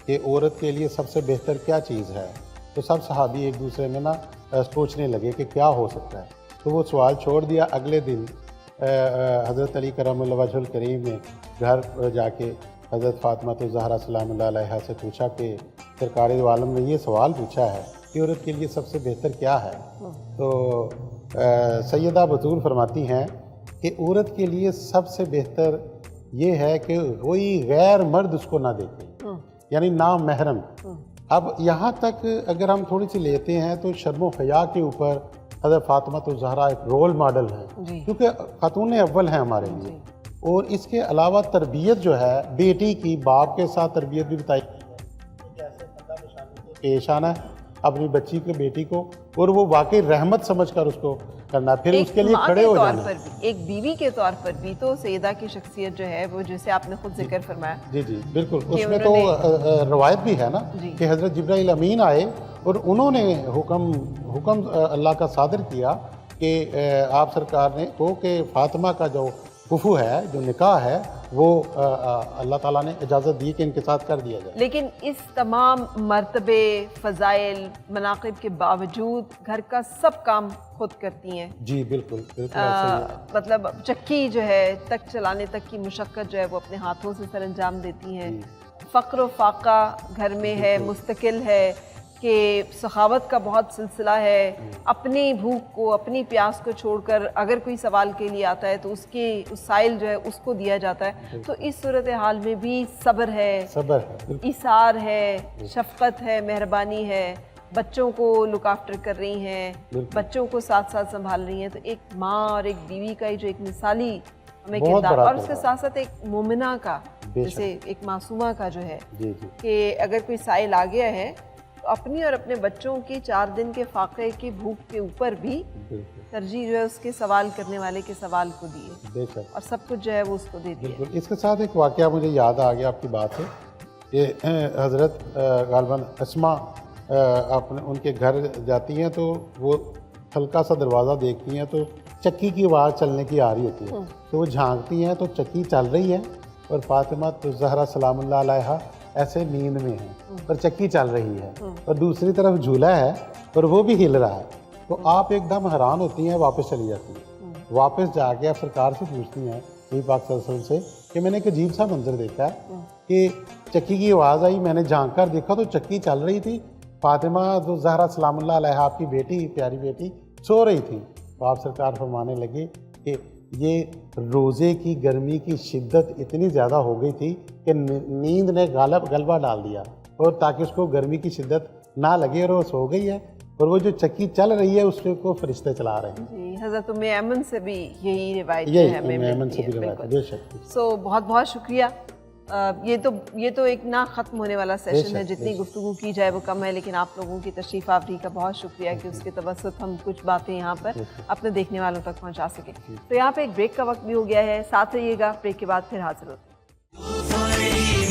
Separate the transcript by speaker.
Speaker 1: کہ عورت کے لیے سب سے بہتر کیا چیز ہے، تو سب صحابی ایک دوسرے میں نا پوچھنے لگے کہ کیا ہو سکتا ہے، تو وہ سوال چھوڑ دیا۔ اگلے دن حضرت علی کرم اللہ وجہ الکریم نے گھر جا کے حضرت فاطمہ الزہرا سلام اللہ علیہا سے پوچھا کہ سرکار دو عالم نے یہ سوال پوچھا ہے کہ عورت کے لیے سب سے بہتر کیا ہے، تو سیدہ بطول فرماتی ہیں کہ عورت کے لیے سب سے بہتر یہ ہے کہ کوئی غیر مرد اس کو نہ دیکھے، یعنی نامحرم۔ اب یہاں تک اگر ہم تھوڑی سی لیتے ہیں تو شرم و حیا کے اوپر حضرت فاطمہ الزہرا ایک رول ماڈل ہے، کیونکہ خاتون اول ہیں ہمارے لیے، اور اس کے علاوہ تربیت جو ہے بیٹی کی باپ کے ساتھ تربیت بھی بتائی کیسے پیش آنا ہے اپنی بچی کے بیٹی کو، اور وہ واقعی رحمت سمجھ کر اس کو کرنا، پھر اس کے لیے کھڑے ہو جانا۔
Speaker 2: ایک بیوی کے طور پر بھی تو سیدہ کی شخصیت جو ہے وہ جیسے آپ نے خود ذکر فرمایا،
Speaker 1: جی جی بالکل، اس میں تو روایت بھی ہے نا کہ حضرت جبرائیل امین آئے اور انہوں نے حکم اللہ کا صادر کیا کہ آپ سرکار نے کو کہ فاطمہ کا جو کفو ہے، جو نکاح ہے، وہ اللہ تعالیٰ نے اجازت دی کہ ان کے ساتھ کر دیا جائے۔
Speaker 2: لیکن اس تمام مرتبے، فضائل، مناقب کے باوجود گھر کا سب کام خود کرتی ہیں۔
Speaker 1: جی بالکل بالکل ایسے ہی ہے۔
Speaker 2: مطلب چکی جو ہے تک چلانے تک کی مشقت جو ہے وہ اپنے ہاتھوں سے سر انجام دیتی ہیں۔ فقر و فاقہ گھر میں ہے، مستقل ہے، کہ سخاوت کا بہت سلسلہ ہے، اپنی بھوک کو، اپنی پیاس کو چھوڑ کر اگر کوئی سوال کے لیے آتا ہے تو اس سائل جو ہے اس کو دیا جاتا ہے۔ تو اس صورتحال میں بھی صبر ہے، ایثار ہے، شفقت ہے، مہربانی ہے، بچوں کو لک آفٹر کر رہی ہیں، بچوں کو ساتھ ساتھ سنبھال رہی ہیں۔ تو ایک ماں اور ایک بیوی کا جو ایک مثالی ہمیں کردار، اور اس کے ساتھ ساتھ ایک مومنہ کا، جیسے ایک معصومہ کا جو ہے کہ اگر کوئی سائل آ گیا ہے تو اپنی اور اپنے بچوں کی 4 دن کے فاقے کی بھوک کے اوپر بھی ترجیح جو ہے اس کے سوال کرنے والے کے سوال کو دیے، اور سب کچھ جو ہے وہ اس کو دے دیا۔
Speaker 1: بالکل، اس کے ساتھ ایک واقعہ مجھے یاد آ گیا آپ کی بات سے کہ حضرت غالباً اسما ان کے گھر جاتی ہیں تو وہ ہلکا سا دروازہ دیکھتی ہیں تو چکی کی آواز چلنے کی آ رہی ہوتی ہے، تو وہ جھانکتی ہیں تو چکی چل رہی ہے اور فاطمہ الزہرا سلام اللہ علیہا ایسے نیند میں ہیں اور چکی چل رہی ہے، اور دوسری طرف جھولا ہے اور وہ بھی ہل رہا ہے، تو آپ ایک دم حیران ہوتی ہیں، واپس چلی جاتی ہیں، واپس جا کے آپ سرکار سے پوچھتی ہیں نبی پاک صلی اللہ علیہ وسلم سے کہ میں نے ایک عجیب سا منظر دیکھا ہے کہ چکی کی آواز آئی، میں نے جھانک کر دیکھا تو چکی چل رہی تھی، فاطمہ الزہرا سلام اللہ علیہا آپ کی بیٹی، پیاری بیٹی سو رہی تھی۔ تو آپ سرکار فرمانے لگے کہ یہ روزے کی گرمی کی شدت اتنی زیادہ ہو گئی تھی کہ نیند نے غلبہ ڈال دیا، اور تاکہ اس کو گرمی کی شدت نہ لگے، اور وہ سو گئی ہے، اور وہ جو چکی چل رہی ہے اس کو فرشتے چلا رہے ہیں۔
Speaker 2: جی، حضرت ام ایمن سے بھی یہی روایت
Speaker 1: یہ
Speaker 2: ہمیں ملتی ہے۔
Speaker 1: بے شک۔
Speaker 2: سو بہت بہت شکریہ۔ یہ تو ایک نہ ختم ہونے والا سیشن ہے، جتنی گفتگو کی جائے وہ کم ہے، لیکن آپ لوگوں کی تشریف آوری کا بہت شکریہ کہ اس کے توسط ہم کچھ باتیں یہاں پر اپنے دیکھنے والوں تک پہنچا سکیں۔ تو یہاں پہ ایک بریک کا وقت بھی ہو گیا ہے، ساتھ رہیے گا، بریک کے بعد پھر حاضر ہوتے ہیں۔